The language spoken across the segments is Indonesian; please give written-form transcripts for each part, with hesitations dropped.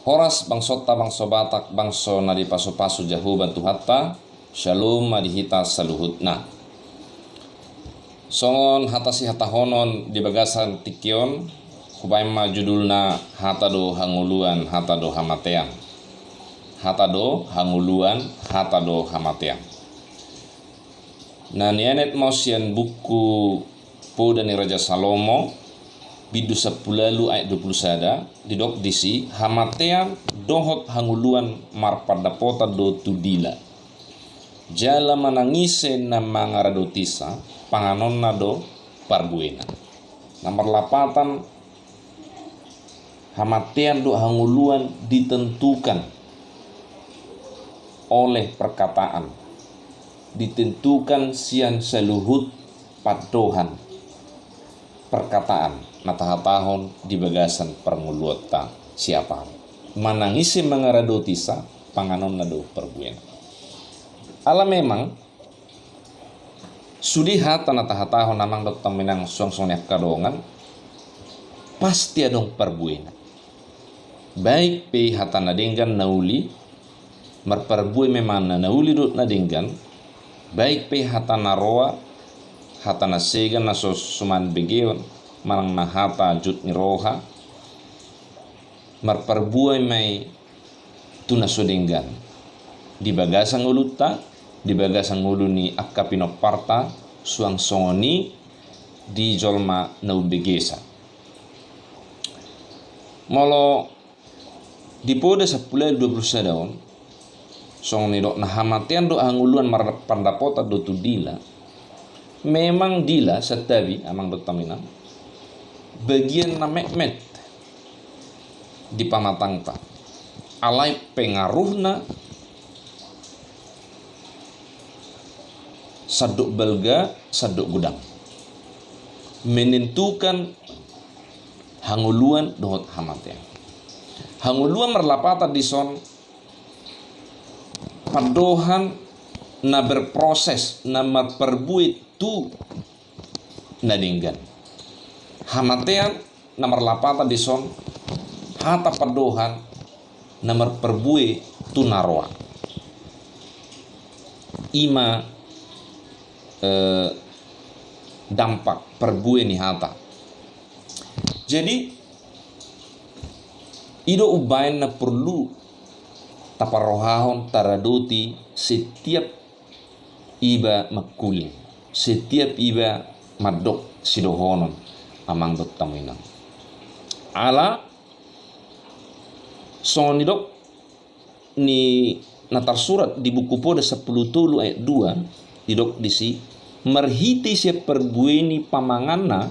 Horas bangsota bangso Batak bangso nadi paso-paso jahu bantu hatta shalom madihita saluhutna. Songon hatasi hata honon di bagasan tikion kubaima judulna hata do hanguluan hata do hamatean. Hata do hanguluan hata do hamatean. Nah nianet mausian buku Podani Raja Salomo bidu 10 ayat 20 sada didok disi hamatean dohot hanguluan marpadapota do tudila jala manangise na mangaradotisa panganonna do parbuena. Nomor 8 hamatean do hanguluan ditentukan oleh perkataan, ditentukan sian seluhut padohan perkataan natahatahon di bagasan pernguluota siapa manangisi mengaradotisa panganon nado perbuena. Ala memang sudiha tanatahatahon namang dot taminang suang-suangnya kadongan pasti adong perbuena. Baik pe hatana denggan nauli marperbue memang nauli dot na denggan baik pe hatana roa hatana segan naso suman begeon marang nahata jut ni roha marperbuai mai tuna sodenggan di bagasang uluta di bagasang ulu ni akkapino parta suang songoni di jolma nau begesa molo di poda 10 20 sadaon songoni dok nahamatian do anguluan marpandapota do tu dila memang dila setabi amang dok tamina bagian na mekmet di pamatangta alai pengaruhna saduk belga saduk gudang menentukan hanguluan dohot hamatean. Hanguluan merlapata dison padohan na berproses na marperbuit tu nadinggan hamatean nomor 8 dison hata padohan nomor perbue tunaroa ima dampak perbue ni hata. Jadi ido ubain na perlu taparohahon taradoti setiap iba makuling setiap iba madok sidohonon amang dot taminang ala sonidok ni natar surat di buku Poda 10 tulu ayat 2 didok disi merhiti sia perbueni pamanganna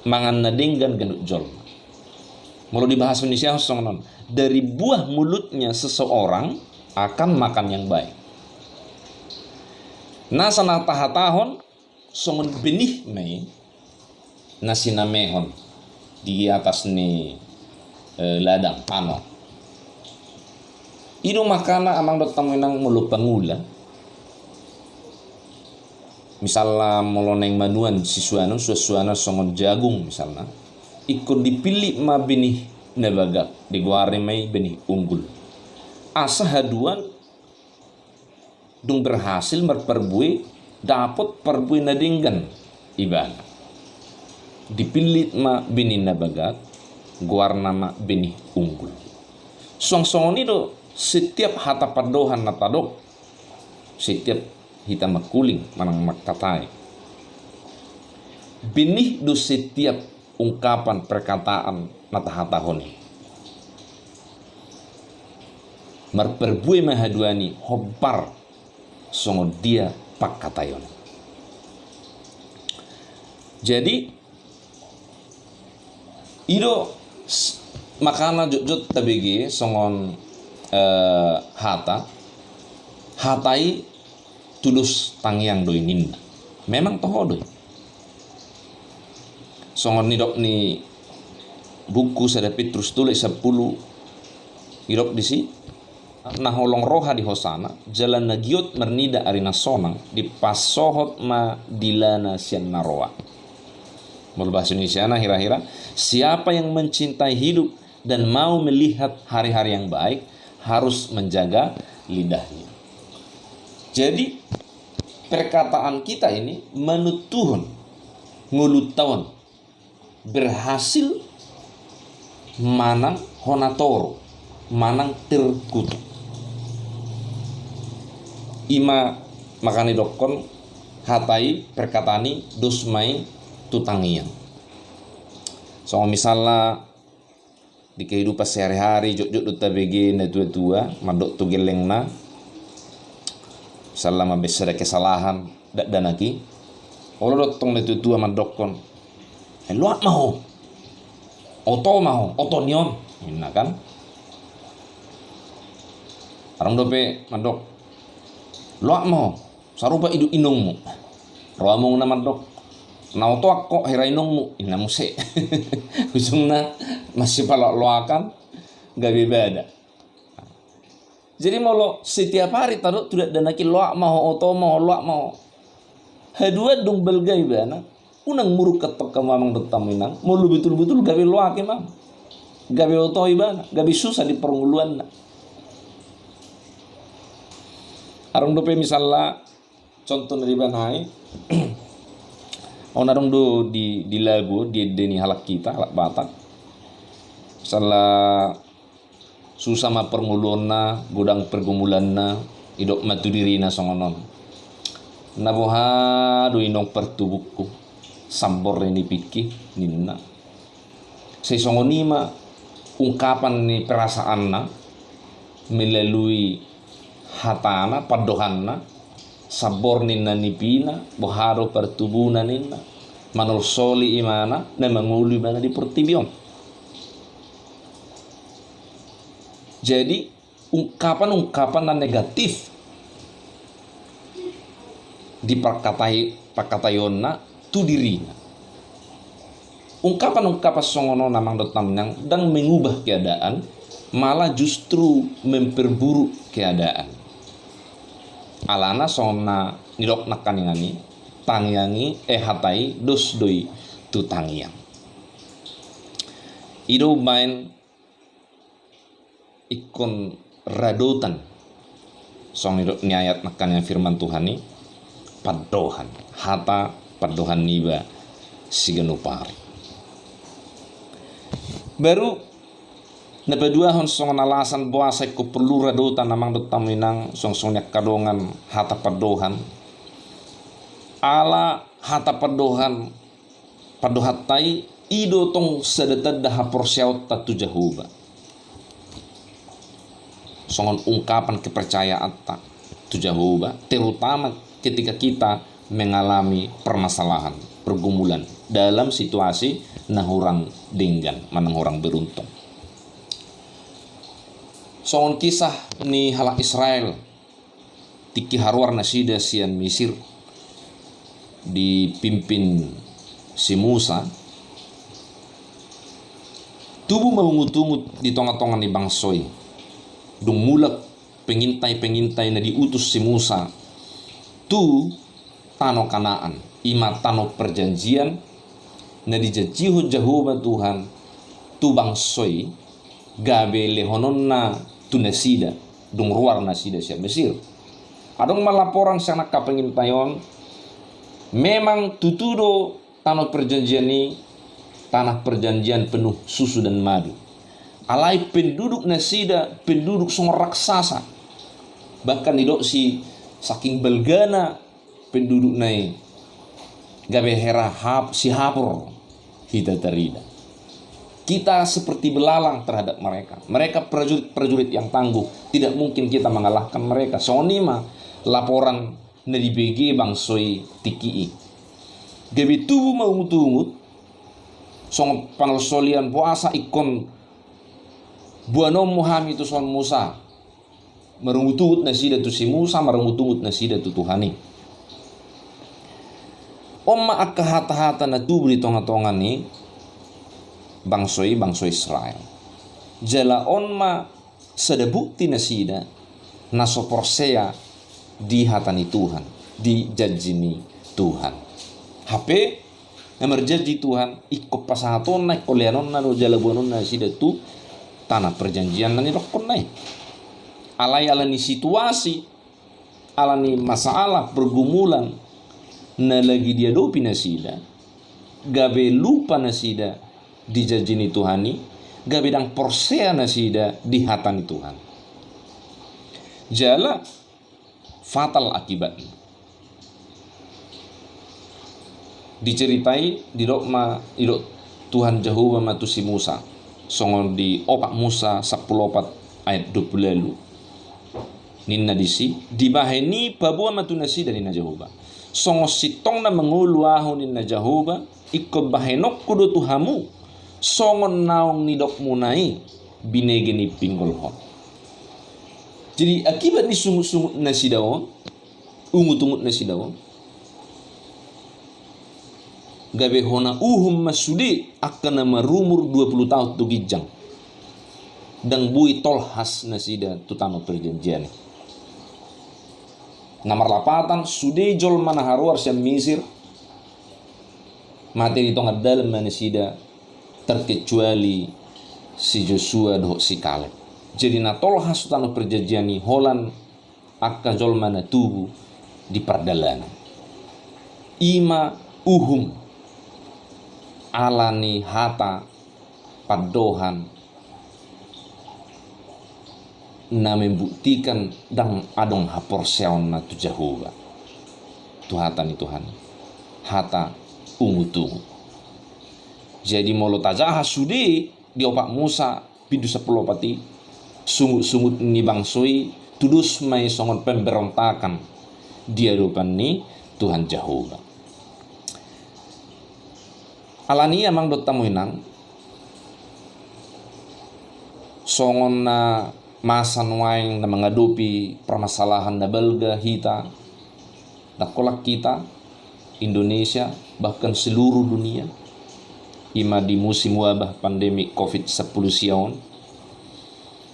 manganna denggan gendut jol. Mulu dibahas Indonesia songon dari buah mulutnya seseorang akan makan yang baik. Nasana tahatahon songon benih mei nasi namehon di atas ni ladang pano. Ido makana amang dot taminang mulu pangula. Misalnya moloneng manuan siswana songon jagung misalnya ikut dipilih ma benih nebaga diguare mai benih unggul. Asa haduan dung berhasil merperbue dapat perbue nadinggan iban. Dipilih ma benih nebaga guar nama benih unggul. Song-songon itu setiap hata padohan natadok setiap hita makuling manang maktatai benih do setiap ungkapan perkataan natahatahoni marperbue mahaduani hobbar songo dia pakatayon. Jadi ido makana jot tabegi songon hatai tulus tangyang doi ninda memang tohodoi songon nidok ni buku sada Petrus tulis 10 idok disi naholong roha di hosana jalan nagiot mernida arina sonang di pasohot ma dilana sian naroa. Bahasa Indonesia hira-hira siapa yang mencintai hidup dan mau melihat hari-hari yang baik harus menjaga lidahnya. Jadi perkataan kita ini menutuhun ngulutawan berhasil manang honatoro, manang terkutuk. Ima makani dokon hatai perkatani dosmai tutangian. So misalnya di kehidupan sehari-hari jok-jok duta begi na tua-tua madok tu geleng na misalnya mabesa ada kesalahan dak danaki olo dotong na tua-tua madokon luak mau oto nion ina kan orang dope madok luak mau sarupa idu inungmu roamong na madok na oto ako hirainongmu ina muse ujungna masih palak-loakan gak beda. Jadi mau setiap hari taruh tidak ada lagi loak mau oto mau loak mau hadua dong belgai bana unang muruk ketok ke mamang betam minang mau lu betul-betul gawe loak emang gawe oto ibana gawe susah di permuluan na. Arong dope misalnya contoh dari banai onarong do di lagu di deni halak kita halak Batak salah susah ma permuluanna godang pergumulanna idok matu dirina songonon naboha do inong pertubuhku sambor ini piki ninna say songonima ungkapan ni perasaanna melalui hatana padohanna sabor ninna nipina boharo pertubuhna ninna manol soli imana na manguli mana di pertibion. Jadi ungkapan-ungkapan negatif di pakatayonna tu dirinya. Ungkapan-ungkapan songono namang dotamnang dan mengubah keadaan malah justru memperburuk keadaan. Alana sona nidok nakaningani tangyangi hatai dos doi tu tangyang. Ido main ikon radotan song nidok niayat nakanyang firman Tuhan ni padohan hata padohan niba siganupari. Baru Napedua hon song alasan buasa ko perlu radotan namang dotaminang song-songnya kadongan hata padohan ala hata padohan padohatai ido tong sedetad daha porsiaut tatu jahuba songon ungkapan kepercayaan tak tu jahuba terutama ketika kita mengalami permasalahan pergumulan dalam situasi nahurang dinggan manang orang beruntung. Songon kisah ni halak Israel tiki harwar nasida sian Mesir dipimpin si Musa tubuh mengungut-ungut di tonga-tonga ni bangsoi dung mulak pengintai-pengintai na diutus si Musa tu tano Kanaan ima tano perjanjian na dijanjiho Jehovah Tuhan tu bangsoi gabe lehononna tu nasida dung ruar nasida siap Mesir adong malaporan sana kapengin tayon memang tutudo tanah perjanjian ini tanah perjanjian penuh susu dan madu alai penduduk nasida penduduk song raksasa bahkan didoksi saking belgana penduduk nai gabe hera si hapur hita terida. Kita seperti belalang terhadap mereka. Mereka prajurit yang tangguh. Tidak mungkin kita mengalahkan mereka. Sonima laporan dari BG bangsoi tiki. Gabi tubuh maungut-ungut. Song panalsolian puasa ikon buanom muhami itu son Musa. Merungut-ungut nasida tu si Musa. Merungut-ungut nasida tu Tuhani. Oma akka hata-hata na tubuh di tonga-tonga ni bangsoi Israel. Jala onma sedebukti nasida nasoporsea di hatani Tuhan, di jajini Tuhan. HP emerjanji Tuhan ikut pasahaton naik koleanon na jala buanon nasida tu tanah perjanjian nani rokon nai. Alai alani situasi, alani masalah pergumulan na lagi dia dopi nasida, gabe lupa nasida dijajini Tuhani, gabe dang porsea nasida dihatani Tuhan. Jala fatal akibatnya. Diceritai di dokma idok Tuhan Jehovah matusi Musa songon di opak Musa 14 ayat 20 lalu ninna disi dibaheni babua matu nasi dari na Jehovah songo sitong na mengulu ahu ninna Jehovah ikut bahenok kudo Tuhamu songon naong nidok munai binegeni pinggol hon. Jadi akibat ni sungut-sungut nasi daun, ungut-ungut nasi daun, gabe hona masudi akan nama rumur 20 tahun tu gijang. Dan bui tolhas nasida tutano perjanjian. Nomor 8 sude jol mana haruar siam misir. Materi tonga dalam nasida terkecuali si Joshua doh si Kaleb. Jadi na tolhas tutano perjanjian ni holan akka jol mana tubuh di perdalanan. Ima alani hata padohan na membuktikan dang adong haporseon na tu Jehovah Tuhatan ni Tuhan hata ungu-ungu. Jadi molo tajaha sudi diopak Musa pidu sepelopati sungut-sungut ni bangsoi tudus mai songon pemberontakan dia rupan ni Tuhan Jehovah. Alani amang dot tamuinang songon na masan waing na mengadupi permasalahan na belga hita na kolak kita Indonesia bahkan seluruh dunia ima di musim wabah pandemi COVID-10 sion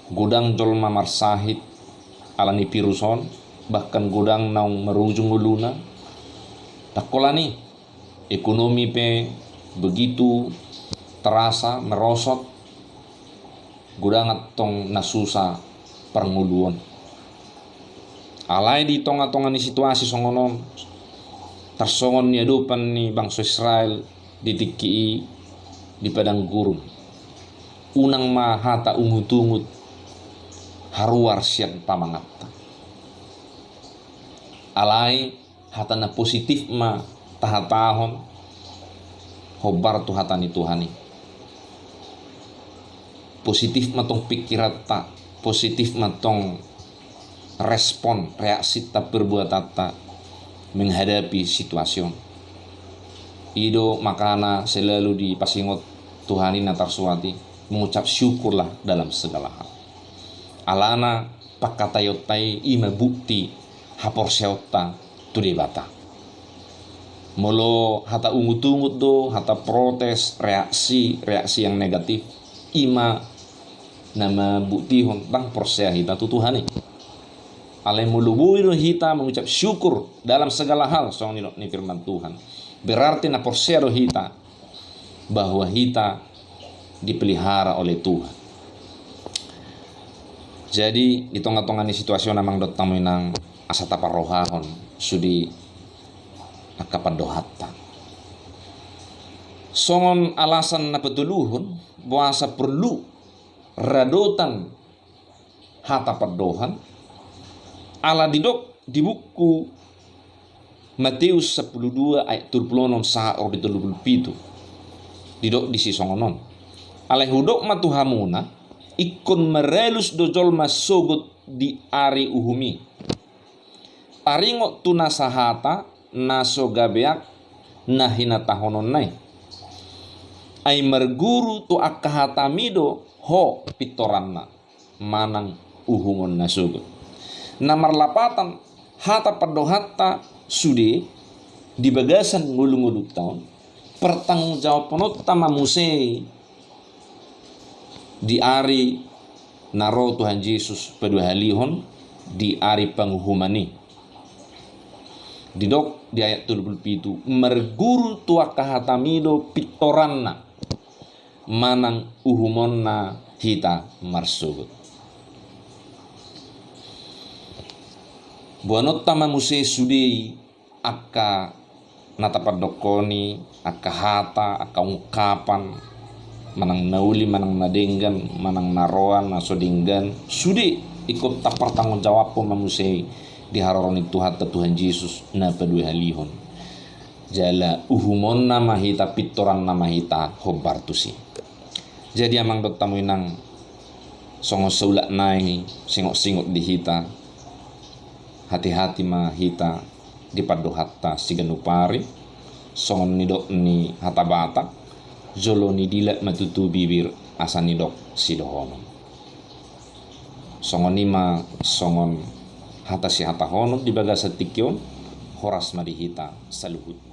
gudang jolma marsahit alani piruson bahkan gudang naung merujung uluna takolani ekonomi pe begitu terasa merosot gudang atong nasusa pernguluan alai di tonga-tonga ni situasi songonon tersongon ni adupan ni bangsa Israel di tiki di padang gurun unang mahata ungut-ungut haruar siang pamangata alai hatana positif ma tahatahon hobar tu hatani Tuhani positif matong pikiran tak positif matong respon reaksi tak berbuat tak menghadapi situasi ido makana selalu di pasingot Tuhani natar suati mengucap syukurlah dalam segala hal alana pakatayotai ima bukti hapor seota tu debata molo hata ungut-ungut do hata protes reaksi yang negatif ima nama bukti hontang persea hita tu Tuhani alai mulubui do hita mengucap syukur dalam segala hal soal ni firman Tuhan berarti na persea do hita bahwa hita dipelihara oleh Tuhan. Jadi di tengah-tengah ni situasi namang dot tamuinang asata parohahon sudi akapadohatta. Songon alasan na petuluhon bahasa perlu radotan hata padohan ala didok di buku Matius 12 ayat 26 saha or 37 didok di si songonon alai hudok matuhamuna ikon merelus dojol masogot di ari uhumi taringo tunasahata naso gabeak nahina tahonon nai ay merguru tu akahatamido ho pitoranna manang uhungon nasugot namar lapatan hata padohatta sudi di bagasan ngulung-ngulung tahun pertanggung jawab penot tamamusei di ari naro Tuhan Yesus pedua halihon di ari panghuhumani didok di ayat 27 merguru tua kahatamido pitoranna manang uhumonna hita marsugut. Buanot tama muse sudi akka natapadokoni, akka hata, akka ungkapan, manang nauli, manang nadenggan, manang naroan, nasodinggan, sudi ikut tak pertanggung jawab po mamusay di haroroni Tuhan Yesus na padue halihon. Jala uhumon na mahita pitoran na mahita hobartusi. Jadi amang dot tamu inang songo saulak nai singok-singok di hita, hati-hati mahita di pado hatta siganupari, songon nidok ni hata batak, jolo ni dilat matutu bibir asa nidok sidohono. Songon nima songon hata si hata hono di baga satikyon horas madihita saluhut.